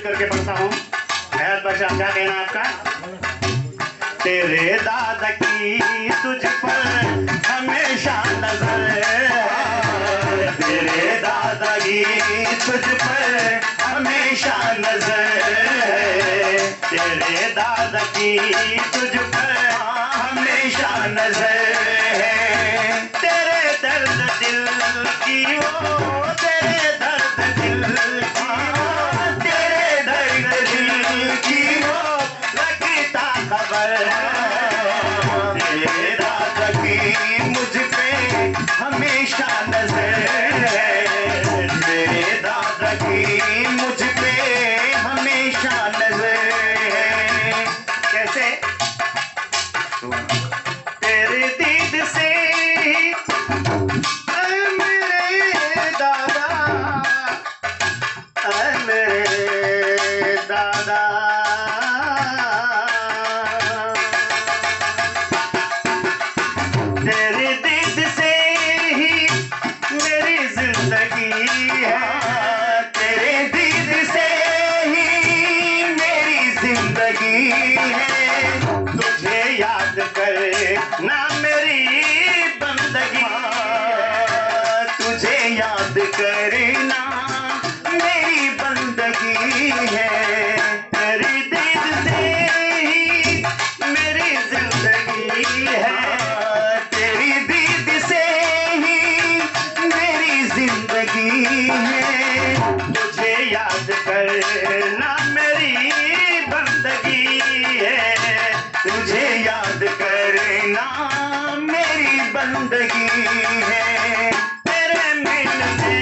करके पढ़ता हूँ। हयात बादशाह, क्या कहना आपका? तेरे दादा की तुझ पर हमेशा नजर है, तेरे दादा की तुझ पर हमेशा नजर है, तेरे दादा की तुझ पर हमेशा नजर है, तेरे दर्द दिल की वो, तेरे दर्द दिल की वो, तेरे दर्द दिल की वो लगता खबर, तेरे दादा की मुझ पे हमेशा नजर है, तेरे दादा की मुझ पे हमेशा नजर है। कैसे? तेरे दीद से मेरे दादा, मेरे दादा, तेरे दीद से ही मेरी जिंदगी है, तेरे दीद से ही मेरी जिंदगी है, तुझे याद कर ना मेरी बंदगी, तुझे याद करना मेरी बंदगी है, तेरी दीद से ही मेरी जिंदगी है, तेरी दीद से ही मेरी जिंदगी है, तुझे याद करना मेरी बंदगी है, तुझे याद करना मेरी बंदगी है, तेरे मिलने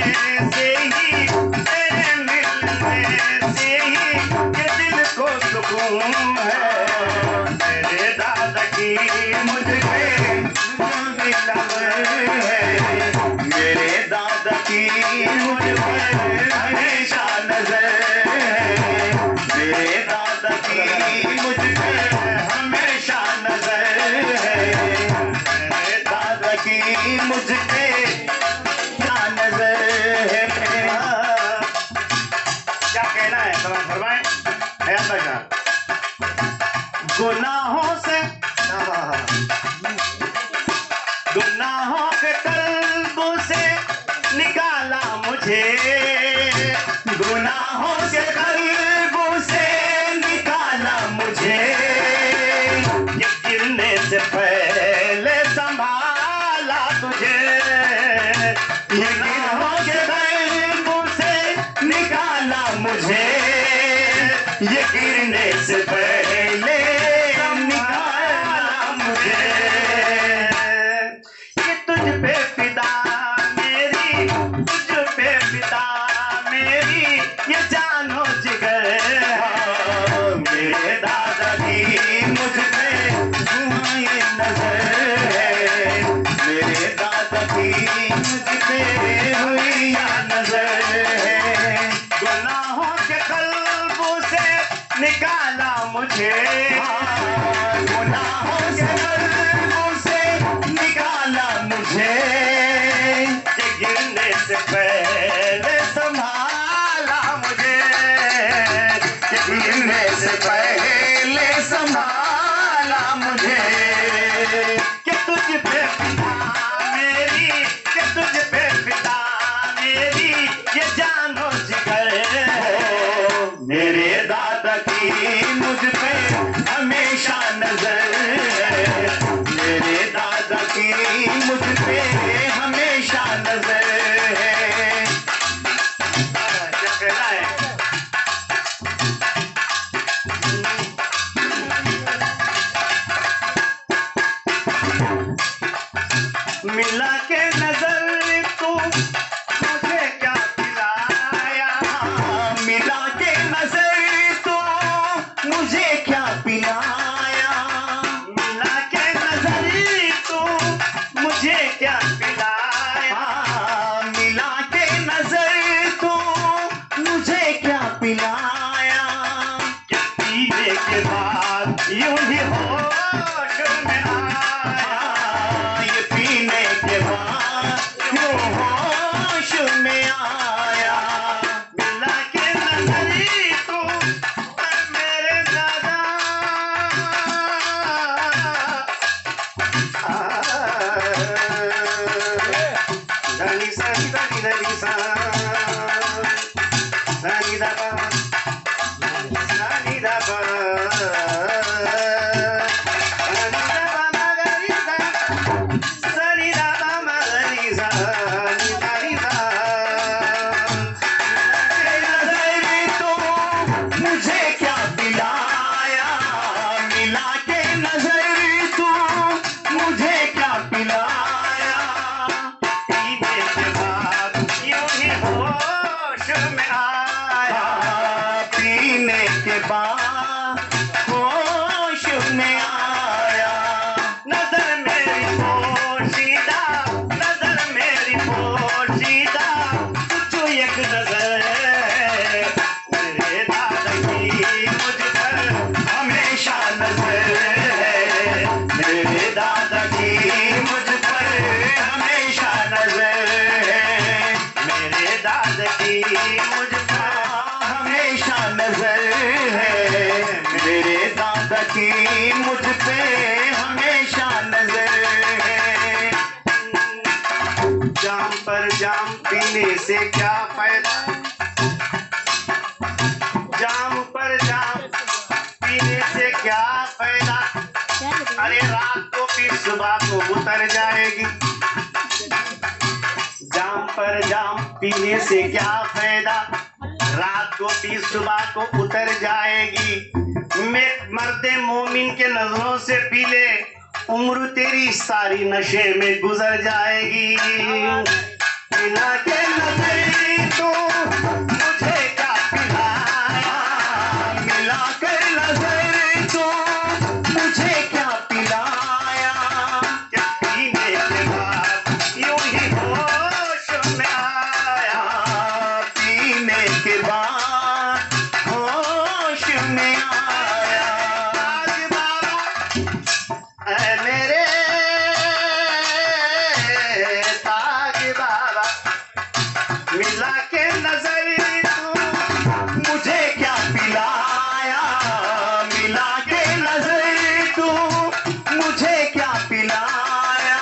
से ही, तेरे मिलने से ही ये दिल को सुकून है, तेरे दादा की मुझ पे नजर है, मेरे दादा की मुझ पर हमेशा नजर है, मेरे दादा की मुझ पर हमेशा नजर है, मेरे दादा की मुझ पे क्या नजर है। क्या कहना है? तमाम फरमाएं। हयात बादशाह, गुनाहों से, गुनाहों के कल्बों से निकाला मुझे, गुनाहों के कल्बों से निकाला मुझे, ये गिरने से पहले संभाला तुझे, गुनाहों के कल्बों से निकाला मुझे, ये गिरने से पहले निकाला मुझे, ये तुझ पे फिदा मेरी, तुझ पे फिदा मेरी, ये जानो जिगर है, मेरे दादा की मुझ पे ये नजर है, मेरे दादा की मुझ पे हुई नजर है, गुनाहों के कल्बों से निकाला मुझे, गुनाहों के कल्बों से निकाला मुझे, ये गिरने से पहले संभाला मुझे, ये गिरने से पहले संभाला मुझे, कि तुझ पे फिदा मेरी, कि तुझ पे फिदा मेरी, ये जानो जिगर हो, मेरे दादा की मुझ पे हमेशा नजर है, मेरे दादा की मुझ पे हमेशा नजर है। क्या कहना है? मिला के नजर तू मुझे क्या पिलाया, मिला के नजर तू मुझे क्या पिलाया, के बाद होश में आया। नजर मेरी पोशीदा, नजर मेरी पोशीदा, तुझो एक नजर मेरे दादा की मुझ पर हमेशा नजर है, मेरे दादा की मुझ पर हमेशा नजर है। मेरे दादा की मुझ पर हमेशा नजर है, मेरे दादा की मुझ पे हमेशा नजर है। जाम पर जाम पीने से क्या फायदा, जाम पर जाम पीने से क्या फायदा, अरे रात को फिर सुबह को उतर जाएगी। जाम पर जाम पीने से क्या फायदा, रात को फिर सुबह को उतर जाएगी। मैं मर्दे मोमिन के नजरों से पी ले, उम्र तेरी सारी नशे में गुजर जाएगी। मिला के नजर तो मुझे क्या पिलाया, मिला कर नजर तो मुझे क्या पिलाया। क्या पीने के बाद यूं ही होश में आया। पीने के बाद होश में आया। आज बाबा ऐ मेरे ताज बाबा, मिला के नजर तू मुझे क्या पिलाया, मिला के नजर तू मुझे क्या पिलाया।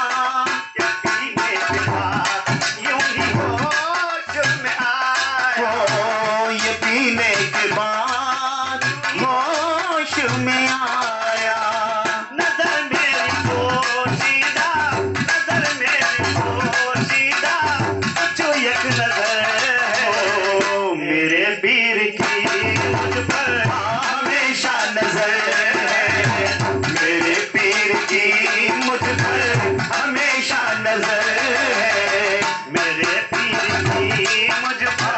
क्या पीने के बाद यूं ही होश में आया। ओ ये पीने के बाद होश में आया। नजर मेरी पोशीदा, नजर मेरी पोशीदा, तुझो एक नजर है मेरे पीर की मुझ पर हमेशा नजर है, मेरे पीर की मुझ पर हमेशा नजर है। मेरे पीर की मुझ पर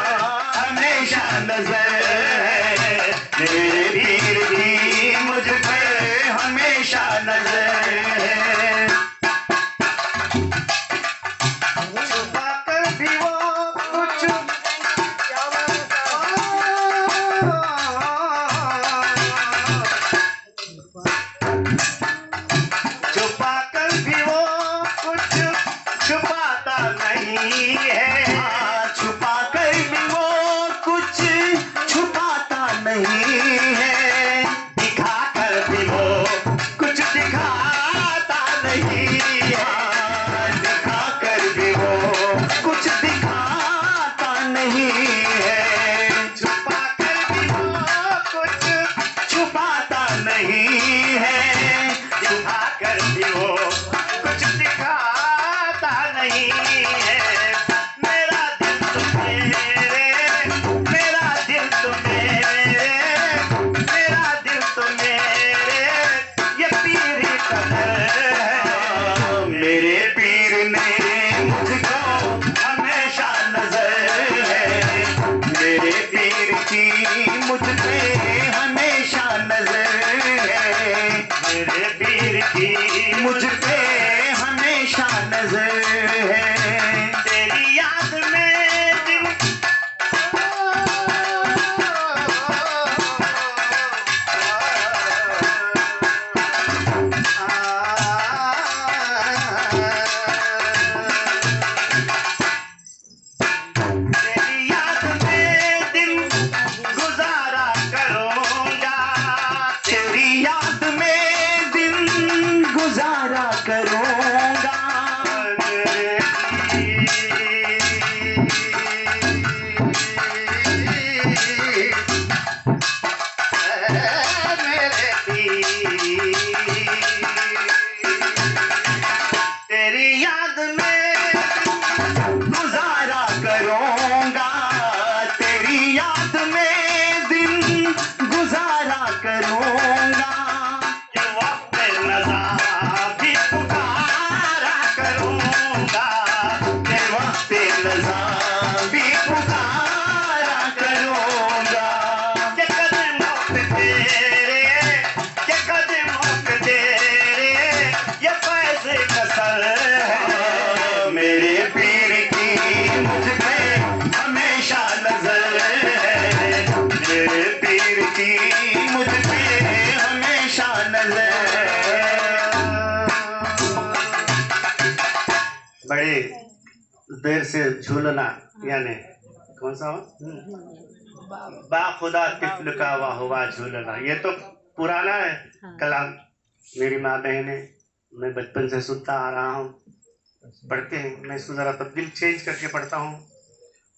हमेशा नजर है, मेरे पीर की मुझ पर हमेशा नजर है। छुपा कर भी वो कुछ छुपा कर भी वो कुछ छुपाता नहीं है। छुपा कर भी वो कुछ छुपाता नहीं है। दिखा कर भी वो कुछ दिखाता नहीं है। दिखा कर भी वो कुछ दिखाता नहीं है। छुपा कर भी वो कुछ छुपाता नहीं है। दिखा कर भी वो कुछ दिखाता नहीं है। मेरा दिल तो मेरे, मेरा दिल तो मेरे, मेरा दिल तो मेरे, ये पीर कदर है। मेरे पीर ने मुझको हमेशा नजर है। मेरे पीर की मुझ पे हमेशा नजर है। मेरे पीर की मुझ पे हमेशा नजर है। तेरी याद में दिन तेरी याद में दिन गुजारा करूंगा। तेरी याद में दिन गुजारा करूंगा। मेरे मेरे के कदमों के तेरे ये फैज़ कसर है। मेरे पीर की मुझ पे हमेशा नजर है, मेरे पीर की मुझ पे हमेशा नजर है। बड़े देर से झूलना यानी कौन सा बाखुदा तिफल का वाह हुआ झूलना, ये तो पुराना है कलाम। मेरी माँ बहने मैं बचपन से सुनता आ रहा हूँ, पढ़ते हैं। मैं इसको ज़रा तब्दील चेंज करके पढ़ता हूँ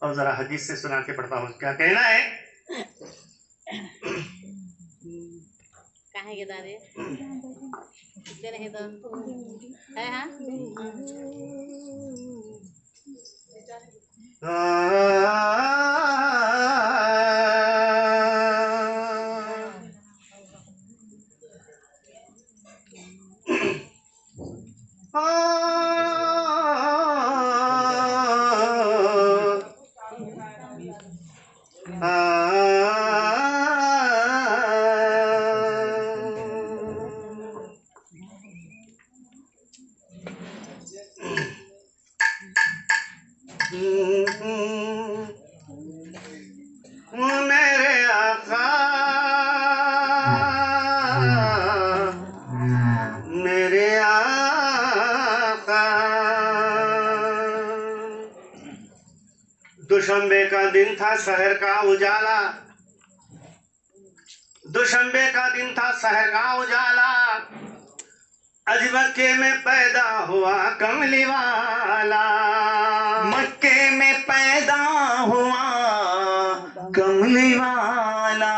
और ज़रा हदीस से सुना के पढ़ता हूँ। क्या कहना है? काहे के दादे इतने नहीं तो है हाँ मेरे आका मेरे आका। दुशंबे का दिन था, शहर का उजाला, दुशंबे का दिन था, शहर का उजाला। अज मक्के में पैदा हुआ कमली वाला, मक्के में पैदा हुआ कमली वाला।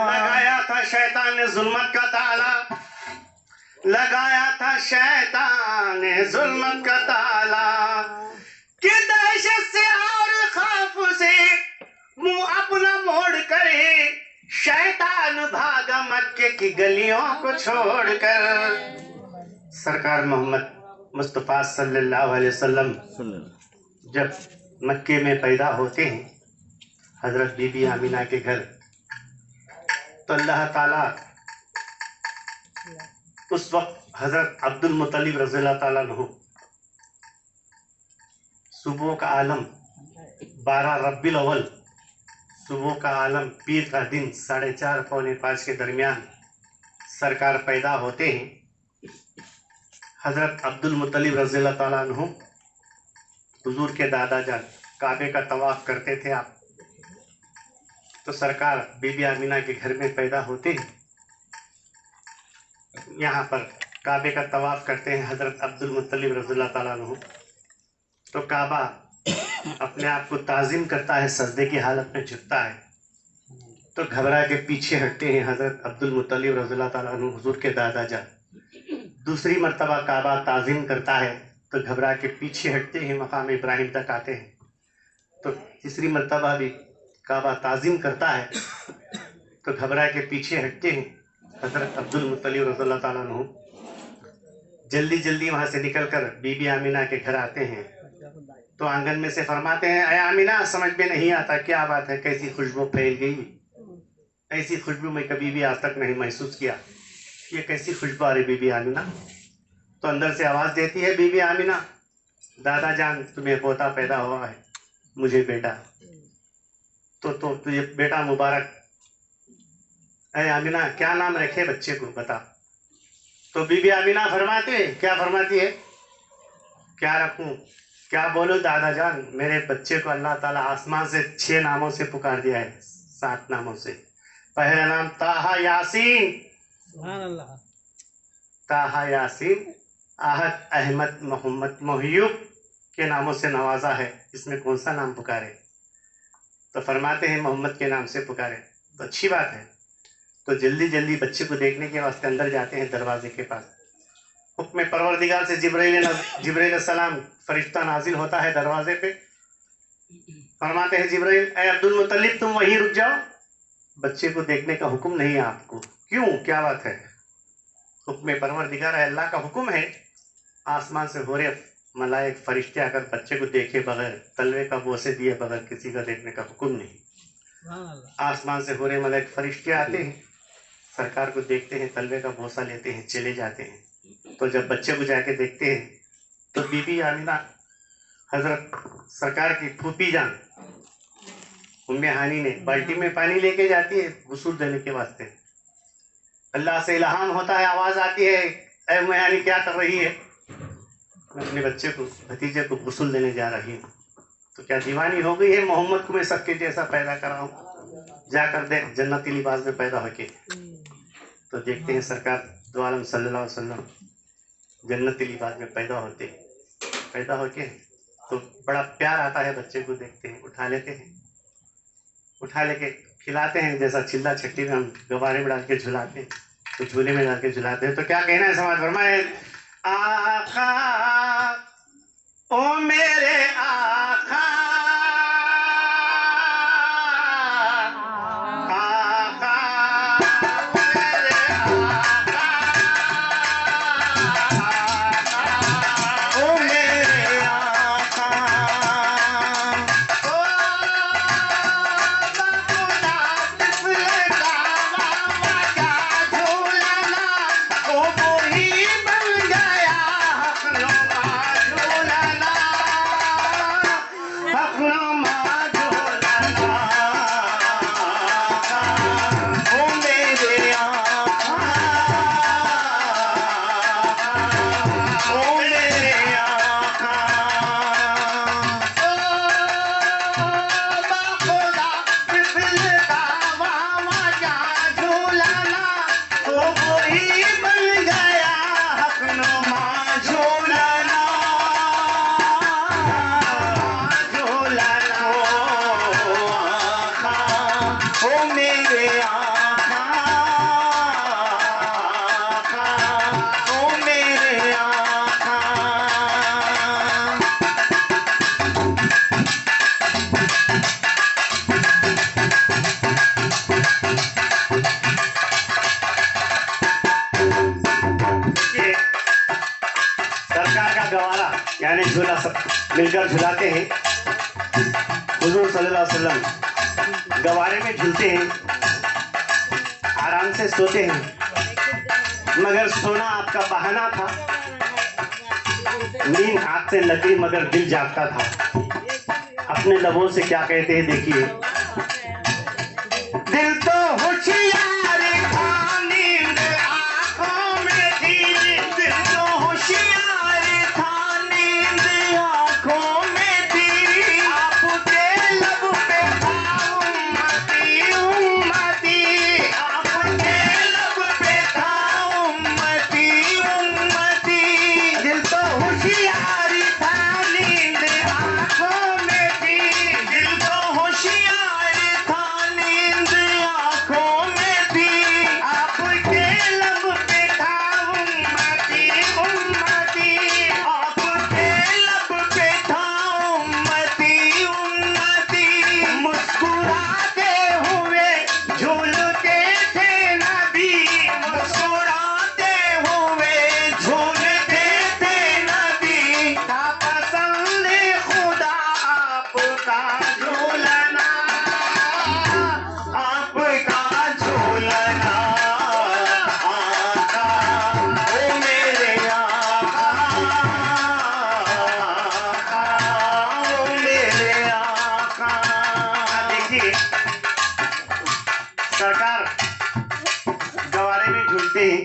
लगाया था शैतान ने जुल्मत का ताला, लगाया था शैतान ने जुल्मत का ताला। कि दहशत से और खौफ से मुंह अपना मोड़ करे, शैतान भागा मक्के की गलियों को छोड़कर। सरकार मोहम्मद मुस्तफ़ा सल्लल्लाहु अलैहि वसल्लम जब मक्के में पैदा होते हैं, हजरत बीबी आमिना के घर, तो अल्लाह ताला उस वक्त हजरत अब्दुल मुत्तलिब रज़ियल्लाहु ताला अन्हु, सुबह का आलम 12 रब्बिल अव्वल, सुबह का आलम पीर का दिन 4:30 पौने 5 के दरमियान सरकार पैदा होते हैं। हजरत अब्दुल मुत्तलिब रज़ियल्लाहु ताला अन्हु हुजूर के दादा जान काबे का तवाफ करते थे आप, तो सरकार बीबी आमिना के घर में पैदा होते हैं। यहाँ पर काबे का तवाफ करते हैं हजरत अब्दुल मुत्तलिब रज़ियल्लाहु ताला अन्हु, तो काबा अपने आप को ताज़ीम करता है, सजदे की हालत में झुकता है, तो घबरा के पीछे हटते हैं हजरत अब्दुल मुत्तलिब रज़ियल्लाहु ताला अन्हु, हुजूर के दादा जान। दूसरी मर्तबा काबा ताज़ीम करता है तो घबरा के पीछे हटते हैं, मकाम इब्राहिम तक आते हैं। तो तीसरी मर्तबा भी काबा ताज़ीम करता है तो घबरा के पीछे हटते हैं। हजरत अब्दुल मुत्तलिब रज़ियल्लाहु ताला अन्हु जल्दी जल्दी वहाँ से निकलकर बीबी आमिना के घर आते हैं, तो आंगन में से फरमाते हैं, अय आमिना, समझ में नहीं आता क्या बात है, कैसी खुशबू फैल गई, ऐसी खुशबू मैं कभी भी आज तक नहीं महसूस किया, ये कैसी खुशबू आ रही बीबी आमिना। तो अंदर से आवाज़ देती है बीबी आमिना, दादा जान तुम्हें पोता पैदा हुआ है, मुझे बेटा, तो तुझे बेटा मुबारक। अय आमिना, क्या नाम रखे बच्चे को बता। तो बीबी आमिना फरमाते, क्या फरमाती है, क्या रखूं, क्या बोलूं दादा जान, मेरे बच्चे को अल्लाह ताला आसमान से 6 नामों से पुकार दिया है, 7 नामों से। पहला नाम ताहा यासीन, ताहा यासीन, आहद, अहमद, मोहम्मद, मोहयूब के नामों से नवाजा है, इसमें कौन सा नाम पुकारे। तो फरमाते हैं मोहम्मद के नाम से पुकारे, तो अच्छी बात है। तो जल्दी जल्दी बच्चे को देखने के वास्ते अंदर जाते हैं दरवाजे के पास। हुक्म परवरदिगार से जिब्राइल सलाम फरिश्ता नाजिल होता है दरवाजे पे। फरमाते हैं जिब्राइल, ऐ अब्दुल मुत्तलिब तुम वहीं रुक जाओ, बच्चे को देखने का हुक्म नहीं है आपको। क्यों, क्या बात है। हुक्म परवरदिगार है, अल्लाह का हुक्म है, आसमान से हो रहे मलाइक फरिश्ते आकर बच्चे को देखे बगैर, तलवे का बोसे दिए बगैर किसी का देखने का हुक्म नहीं। आसमान से हुरे मलक फरिश्ते आते हैं, सरकार को देखते हैं, तलवे का भरोसा लेते हैं, चले जाते हैं। तो जब बच्चे को जाके देखते हैं तो बीबी आमिना हजरत सरकार की फूफी जान उम्मे हानी ने बाल्टी में पानी लेके जाती है गुसूल देने के वास्ते। अल्लाह से इल्हाम होता है, आवाज आती है, ऐ उम्मे हानी क्या कर रही है? मैं अपने बच्चे को, भतीजे को गुसूल देने जा रही हूँ। तो क्या दीवानी हो गई है मोहम्मद को मैं सबके जैसा पैदा करा हूँ, जाकर देख जन्नती लिबास में पैदा होके। तो देखते हैं सरकार दो आलम सल्लल्लाहु अलैहि वसल्लम जन्नती लिबास में पैदा होके तो बड़ा प्यार आता है, बच्चे को देखते हैं, उठा लेते हैं, उठा लेके खिलाते हैं, जैसा चिल्ला छट्टी में हम गवारे में डाल के झुलाते हैं, तो झूले में डाल के झुलाते हैं। तो क्या कहना है समाज फरमाए, आका ओ मेरे आका, यानी झूला सब मिलकर झुलाते हैं। हुजूर सल्लल्लाहु अलैहि वसल्लम गवारे में झूलते हैं, आराम से सोते हैं, मगर सोना आपका बहाना था। नींद हाथ से लगी मगर दिल जागता था। अपने लबों से क्या कहते हैं देखिए, दिल तो होशियार था, नींद आंखों में थी, दिल तो होशियार था, नींद आंखों में थी, आपके लब पे था उम्मती उम्मती, आपके लब पे था उम्मती उम्मती, दिल तो होशियार था, नींद आंखों में थी, दिल तो होशियार था, नींद आंखों में थी, आपके लब पे था उम्मती उम्मती, आपके लब पे था उम्मती उम्मती, मुस्कुराते हुए झूलते थे नबी, मुस्कुराते हुए झूलते थे नबी, था पसंद खुदा आपका झूलना, आपका झूलना, आका ओ मेरे आका, ओ मेरे आका। देखिए सरकार गवारे में झूलते हैं,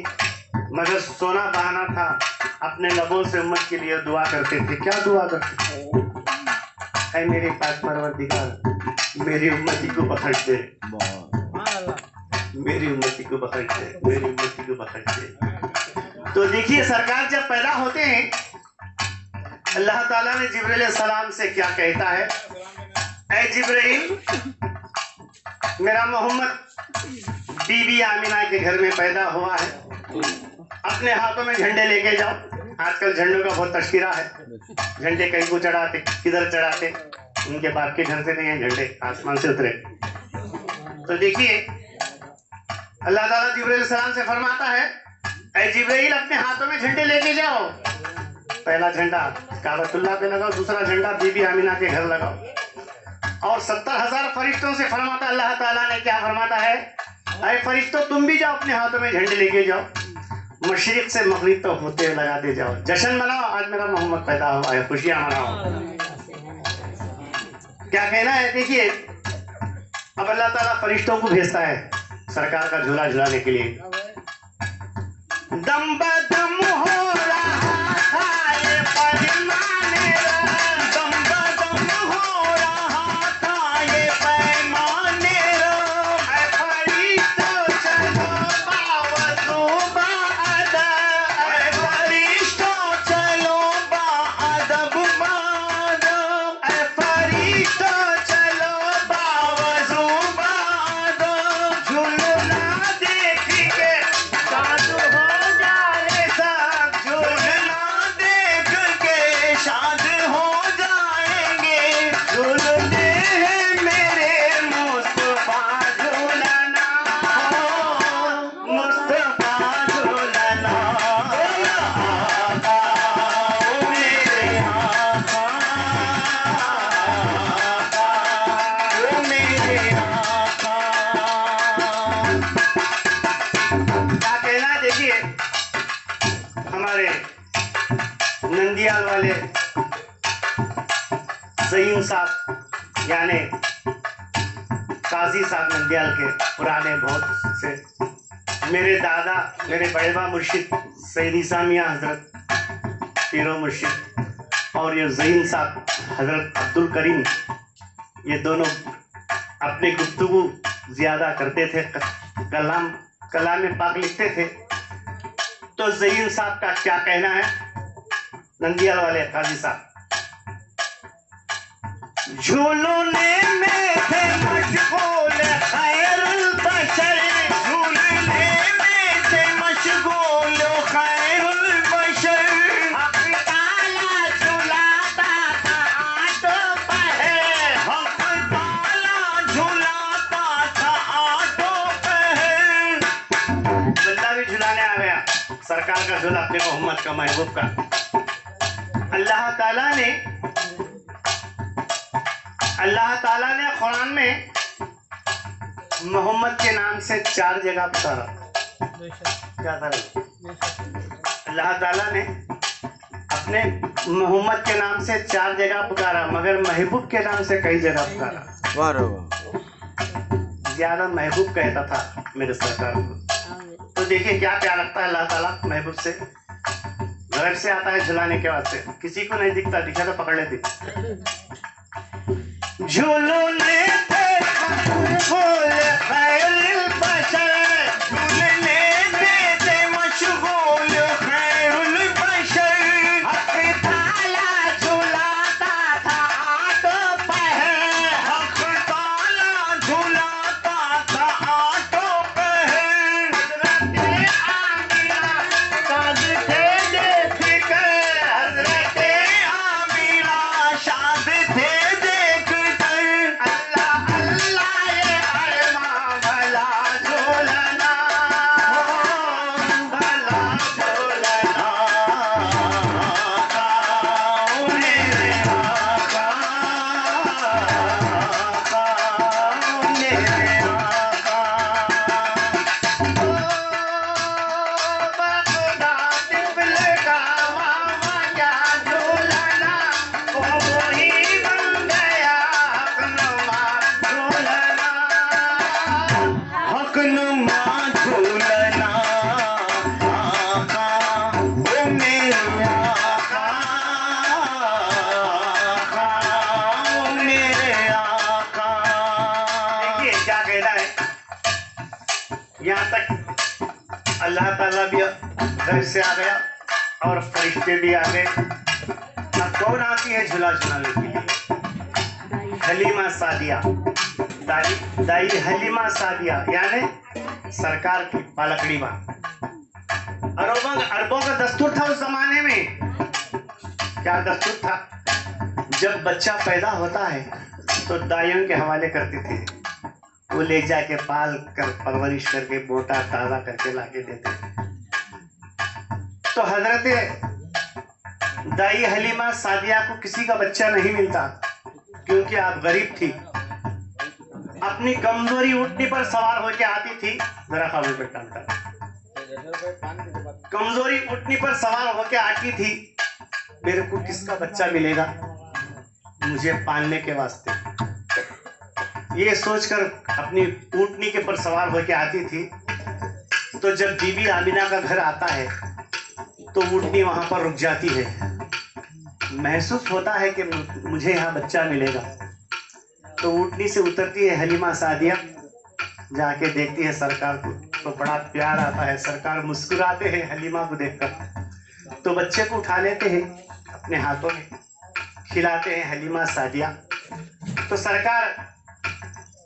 मगर सोना बहाना था। अपने लबों से उम्मत के लिए दुआ करते थे। क्या दुआ करते थे? ऐ मेरे पास परवरदिगार, मेरी उम्मती को बख्श दे, मेरी उम्मती को बख्श दे, मेरी उम्मती को बख्श दे। तो देखिए सरकार जब पैदा होते हैं, अल्लाह ताला ने जिब्रील सलाम से क्या कहता है, ऐ जिब्रील, मेरा मोहम्मद बीबी आमिना के घर में पैदा हुआ है, अपने हाथों में झंडे लेके जाओ। आजकल झंडों का बहुत तस्करा है, झंडे कहीं को चढ़ाते, किधर चढ़ाते, उनके बाप के घर से नहीं है झंडे, आसमान से उतरे। तो देखिए अल्लाह ताला जिब्रील सलाम से फरमाता है, ऐ जिब्रील, अपने हाथों में झंडे लेके जाओ। पहला झंडा काबतुल्लाह पे लगाओ, दूसरा झंडा बीबी आमिना के घर लगाओ। और 70,000 फरिश्तों से फरमाता अल्लाह ताला ने क्या फरमाता है, अरे फरिश्तों तुम भी जाओ, अपने हाथों में झंडे लेके जाओ, मशरिक से मगरिब तक होते लगाते जाओ, जश्न मनाओ, आज मेरा मोहम्मद पैदा हुआ है, खुशियां मनाओ। क्या कहना है, देखिए अब अल्लाह ताला फरिश्तों को भेजता है सरकार का झूला झुलाने के लिए। दम बदम हो रहा था ये पैमाने, दम बदम हो रहा था ये पैमाने, फरिश्तों चलो बावजू बाअदब, फरिश्तों चलो बाअदब बाअदब, फरिश्तों चलो बावजू बाअदब, झूलना देख के साधु हो जाए सब, झूलना देख के शाद हो जाएंगे, झूलते हैं मेरे मुस्तफा झूलना, मुस्तफा झूलना, आका ओ मेरे आका, ओ मेरे आका। क्या कहना, देखिए हमारे नंदियाल वाले ज़हीन साहब यानी काजी साहब नंदियाल के पुराने बहुत से, मेरे दादा मेरे बड़ेबा मुर्शिद सैयद ईसा मियां हजरत पीरो मुर्शिद और ये ज़हीन साहब हजरत अब्दुल करीम, ये दोनों अपने गुफ्तगू ज्यादा करते थे, कलाम पाक लिखते थे। तो ज़हीन साहब का क्या कहना है, नंदियाल वाले काजी साहब, झूलने में थे मशगूल खैरुल बशर, झूलने में थे मशगूल खैरुल बशर, हक ताला झुलाता था आठों पहर, हक ताला झूलाता था आठों पहर। बंदा भी झुलाने आ गया सरकार का झूला, अपने मोहम्मद का महबूब का। अल्लाह ताला ने कुरान में मोहम्मद के नाम से 4 जगह पुकारा। क्या था अल्लाह ताला ने अपने मोहम्मद के नाम से 4 जगह पुकारा, मगर महबूब के नाम से कई जगह पुकारा। ज्यादा महबूब कहता था मेरे सरकार को। तो देखिए क्या प्यार रखता है अल्लाह ताला महबूब से, घर से आता है झुलाने के वास्ते, किसी को नहीं दिखता, दिखा तो पकड़ लेती। झूलने थे मशगूल खैरुल बशर, झूलने में थे मशगूल खैरुल बशर, हक ताला झुलाता था आठों पहर, हक ताला झूलाता था आठों पहर। हजरत आमीना साज थे देख कर, हजरत आमीना शाद थे देख कर, अल्लाह अल्लाह ये अरमां भला झूलना, भला झूलना। आका ओ मेरे आका, आका ओ मेरे आका। बखुदा तिफल का मामा क्या झूलना, वो वही बन गया अपनुमा झूलना। हकनुमा झूलना, आका ओ मेरे आका, आका ओ मेरे आका। देखिए क्या कहना है, यहाँ तक अल्लाह ताला भी घर से आ गया और फरिश्ते भी आ गए। अब कौन आती है झूला झुलाने के लिए, हलीमा सादिया, दाई हलीमा सादिया यानी सरकार की पालकड़ी माँ। अरबों का दस्तूर था उस जमाने में। क्या दस्तूर था, जब बच्चा पैदा होता है तो दाइयों के हवाले करते थे, वो ले जाके पाल कर परवरिश करके मोटा ताजा करके लाके देते थे। तो हजरत दाई हलीमा सादिया को किसी का बच्चा नहीं मिलता, क्योंकि आप गरीब थी। अपनी कमजोरी उठने पर सवार होके आती थी। जरा खाली पे काम कर। कमजोरी उठने पर सवार होके आती थी, मेरे को किसका बच्चा मिलेगा मुझे पालने के वास्ते, ये सोचकर अपनी ऊँटनी के पर सवार होके आती थी। तो जब बीबी आमिना का घर आता है तो ऊँटनी वहां पर रुक जाती है। महसूस होता है कि मुझे यहाँ बच्चा मिलेगा। तो ऊँटनी से उतरती है हलीमा सादिया, जाके देखती है सरकार को, तो बड़ा प्यार आता है। सरकार मुस्कुराते हैं हलीमा को देखकर, तो बच्चे को उठा लेते हैं अपने हाथों में, खिलाते हैं हलीमा सादिया। तो सरकार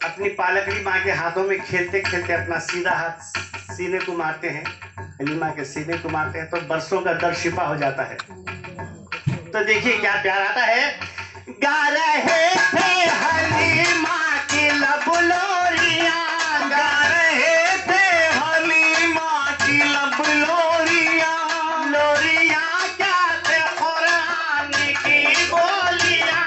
अपनी पालकड़ी माँ के हाथों में खेलते खेलते अपना सीधा हाथ सीने को मारते हैं, हलीमा के सीने को मारते हैं, तो बरसों का दर्द शिफा हो जाता है। तो देखिए क्या प्यार आता है। गा रहे थे हलीमा की लब लोरियां, गा रहे थे हलीमा की लब लोरियां, लोरियां क्या थे कुरान की बोलियां,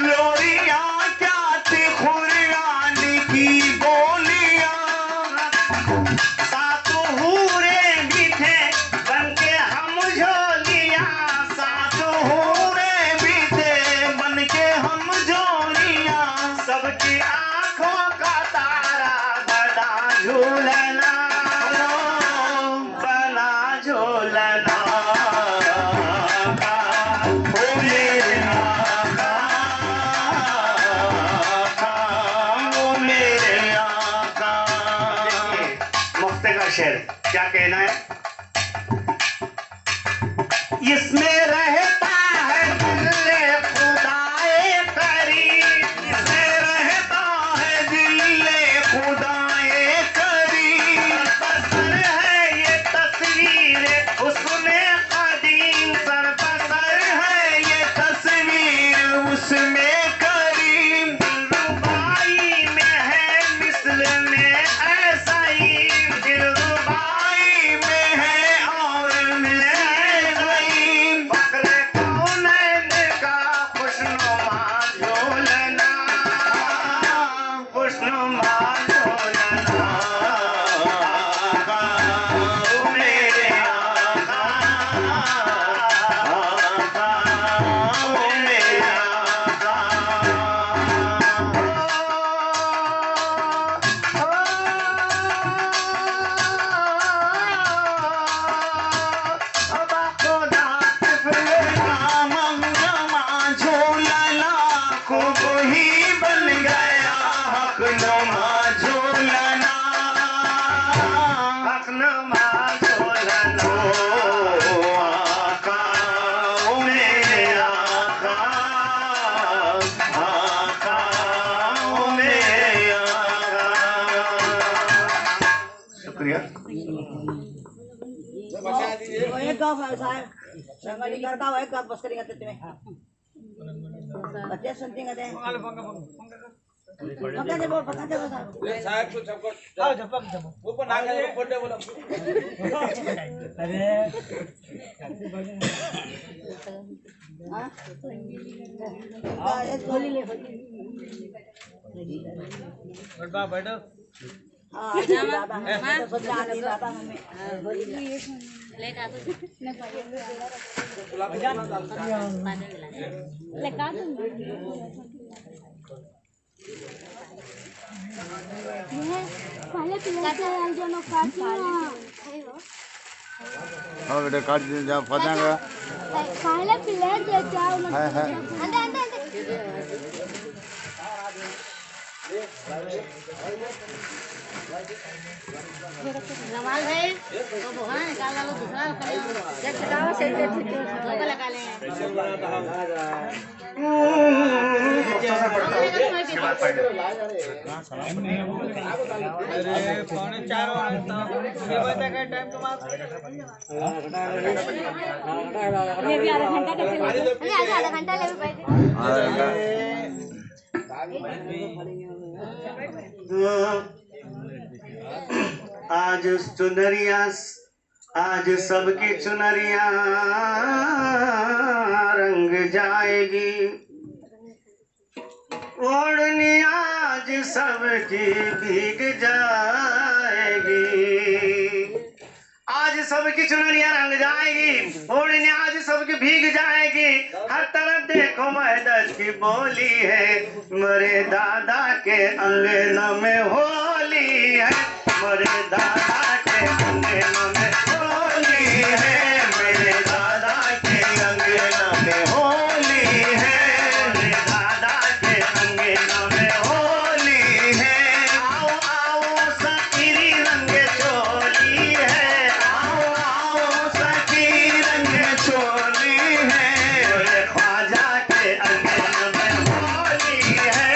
लोरियां क्या थे कुरान की बोलियां। सातों हूरे भी थे बनके हम झोलियां, सातों हूरे भी थे बनके हम झोलियां। सबकी आंखों का तारा बना झूलना, बना झूलना ओ मेरे आका, ओ मेरे आका। मुफ्ते का शेर क्या कहना है। इसमें रहता है दिल खुदाए करीब, इसमें रहता है दिल खुदाए करीब। बसर है ये तस्वीर उसने कदीम, सर बसर है ये तस्वीर उसमें करीम। दिलरुबाई में है मिसल में ऐसा ही, दिलरुबाई में है और में ज़हीम। फक्र कौनैन का खुशनुमा झोलना, खुशनुमा झोलना ओ मेरे आका, ओ मेरे आका। शुक्रिया। वो एक गाँव है साहब, संगली करता हुआ एक गाँव बस करेंगे तो तुम्हें बच्चे सुनते हैं पकड़ दे वो साहब। ले साहब को झपक आओ झपक ऊपर ना करे फोड़े बोला। अरे हां एक गोली ले बैठो बैठो। हां दादा मैं तो जाने दादा हमें लेट आ तो लगा पहले प्लेट यार जो लोग काट हाँ बेटा काट दीजिए जहाँ फंसाएगा। पहले प्लेट दे क्या है अंदर अंदर जमाल है तो भगवान निकाल लो दूसरा जब छटावा से धोखा लगा ले। अरे पौने 4 वाजता ये बता का टाइम तुम्हारा ये भी आधा घंटा का चलेगा आधा घंटा ले बैठे आज चुनरिया, आज सबकी चुनरिया रंग जाएगी, ओढ़निया आज सबकी भीग जाएगी, आज सबकी चुनरियां रंग जाएगी, ओढ़ने आज सबकी भीग जाएगी। हर तरफ देखो वहदत की बोली है, मेरे दादा के अंगना में होली है, मेरे दादा के अंगना में होली है, मेरे दादा के अंगना में होली है, मेरे दादा के अंगना में होली है। आओ आओ सखीरी रंग चोली है, आओ आओ सखी रंग चोली है, मेरे ख्वाजा के अंगना में होली है,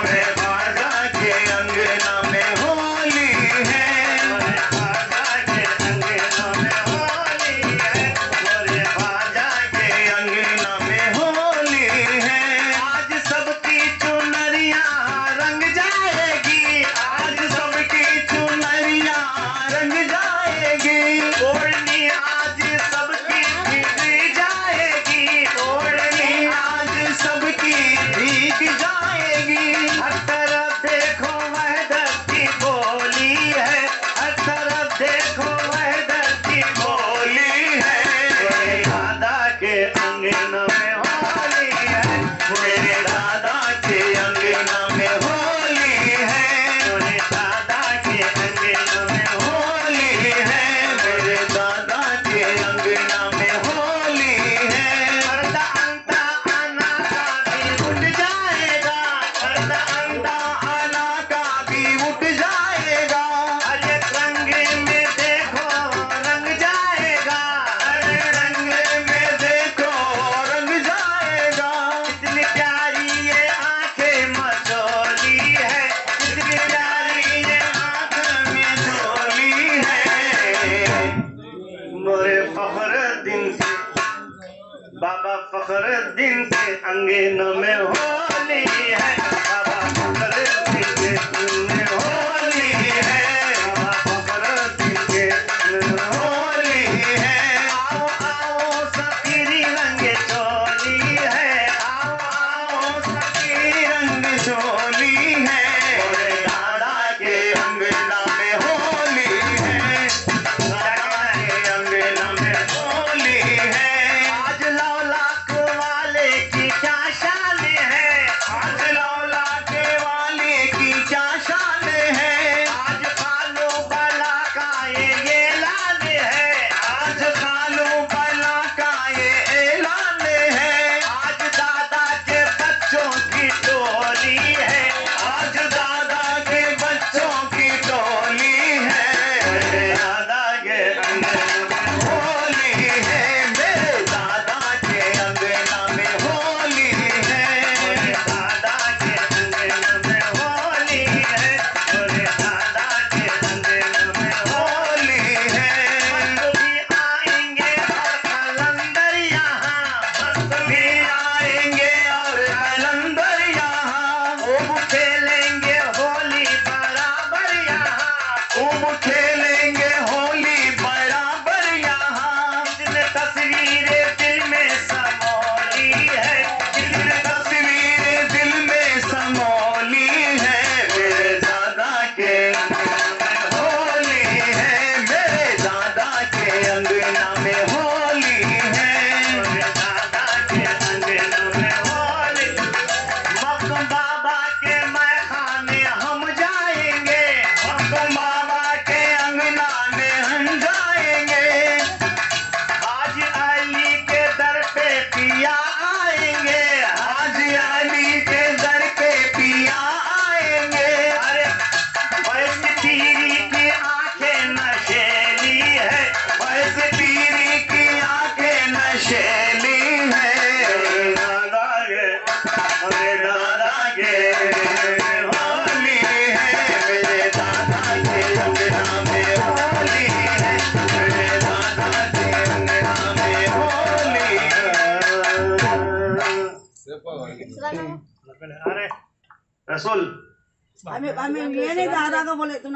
मेरे ख्वाजा के अंगना में होली है, मेरे ख्वाजा के अंगना में होली है, मेरे ख्वाजा के अंगना में होली है। आज सबकी चुनरियां रंग जाएगी, आज सबकी चुनरियां रंग जाएगी, ओढ़नी आज सबकी भीग जाएगी, ओढ़नी आज सबकी भीग जाएगी। हर तरफ देखो वहदत की बोली है, हर तरफ देखो वहदत की बोली है, मेरे दादा के अंगना में होली है, मेरे दादा के अंगना में होली है, मेरे दादा के अंगना में होली है, मेरे दादा के अंगना में होली है। पर्दा अंता आना का भी उठ जाएगा, पर्दा अंता आना का भी उठ जाएगा, अरे रंग में देखो रंग जाएगा, अरे रंग में देखो रंग जाएगा। कितनी प्यारी ये आंखें मचोली है, कितनी प्यारी ये आंखें में झोली है, मोरे फखरुद्दीन के बाबा फखरुद्दीन के अंगना में होली है, बाबा फखरुद्दीन के में होली है, बाबा फखरुद्दीन के में होली है। आओ आओ सफीरी रंग चोली है, आओ आओ सफीरी रंग चोली है, मेरे दादा के अंगना में होली है, दादा के अंगना में होली है। आज लौलाक वाले की क्या शान है, आज लौलाक वाले की क्या शान है, आज कालो बला का ये ऐलान है, आज कालो बला का ये ऐलान है। आज दादा के बच्चों की टोली है, आज दादा के बच्चों की टोली है, मेरे दादा के अंगना में होली है, मेरे दादा के अंगना में होली है, मेरे दादा के अंगना में होली है, मेरे दादा के अंगना में होली है। मस्त भी आएंगे और कलंदर यहाँ, मस्त भी आएंगे और कलंदर यहाँ, खूब खेलेंगे होली बराबर यहाँ, खूब खेलेंगे होली बराबर यहाँ। जितने तस्वीरें दिल में समोली है, जितने तस्वीरें दिल में समोली है, मेरे दादा के अंगना में होली है, मेरे दादा के अंगना में होली है, मेरे दादा के अंगना में होली। मखदूम बाबा के मैखाने हम जाएंगे, मखदूम बाबा के अंगना में हम जाएंगे। आज अली के दर पे पिया आएंगे, आज अली के दर पे पिया आएंगे। अरे वैसे पीरी की आंखें नशेली है, वैसे पीरी की आंखें नशेली है, मेरे दादा के होली है, मेरे दादा के अंगना में होली है, मेरे दादा के अंगना में होली है। अरे रसूल हमें ये नहीं दादा को बोले तू